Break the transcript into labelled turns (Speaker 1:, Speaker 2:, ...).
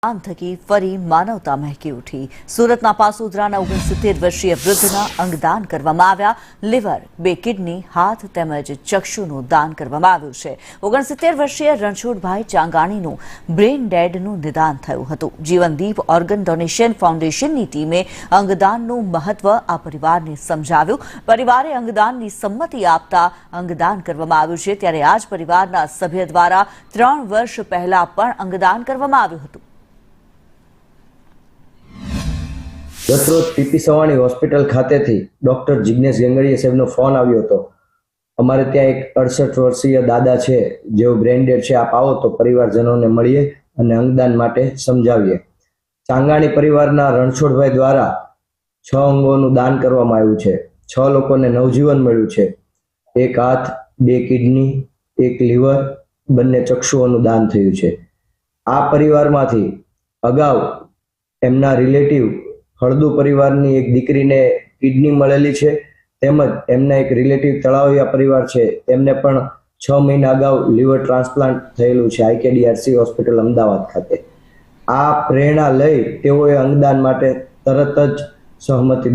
Speaker 1: દાન થકી ફરી માનવતા મહેકી ઉઠી। સુરતના પાસોદરાના 69 વર્ષીય વૃદ્ધના અંગદાન કરવામાં આવ્યા। લીવર, 2 કિડની, હાથ તેમજ ચક્ષુનું દાન કરવામાં આવ્યું છે। 69 વર્ષીય રણછોડભાઈ ચાંગાણીનું બ્રેઇન ડેડનું નિદાન થયું હતું। જીવનદીપ ઓર્ગન ડોનેશન ફાઉન્ડેશનની ટીમે અંગદાનનું મહત્વ આ પરિવારને સમજાવ્યું। પરિવારે અંગદાનની સંમતિ આપતા અંગદાન કરવામાં આવ્યું છે। ત્યારે આ જ પરિવારના સભ્ય દ્વારા 3 વર્ષ પહેલા પણ અંગદાન કરવામાં આવ્યું હતું।
Speaker 2: ગતરોજ પીપી સવાણી હોસ્પિટલ ખાતેથી ડોક્ટર જિગ્નેશ ગંગડીયા સાહેબનો ફોન આવ્યો હતો। અમારે ત્યાં એક 68 વર્ષીય દાદા છે, જેઓ બ્રેઇન ડેડ છે, આપ આવો તો પરિવારજનોને મળીએ અને અંગદાન માટે સમજાવીએ। ચાંગાણી પરિવારના રણછોડભાઈ દ્વારા 6 અંગોનું દાન કરવામાં આવ્યું છે। 6 લોકોને નવજીવન મળ્યું છે। 1 હાથ, 2 કિડની, 1 લીવર, 2 ચક્ષુઓનું દાન થયું છે। આ પરિવારમાંથી અગાઉ એમના રિલેટિવ હળદુ પરિવારની એક દીકરીને કિડની મળેલી છે, તેમજ એમના એક રિલેટિવ તળાવિયા પરિવાર છે, તેમને પણ 6 મહિના અગાઉ લીવર ટ્રાન્સપ્લાન્ટ થયેલું છે IKDRC હોસ્પિટલ અમદાવાદ ખાતે। આ પ્રેરણા લઈ તેઓએ અંગદાન માટે તરત જ સહમતિ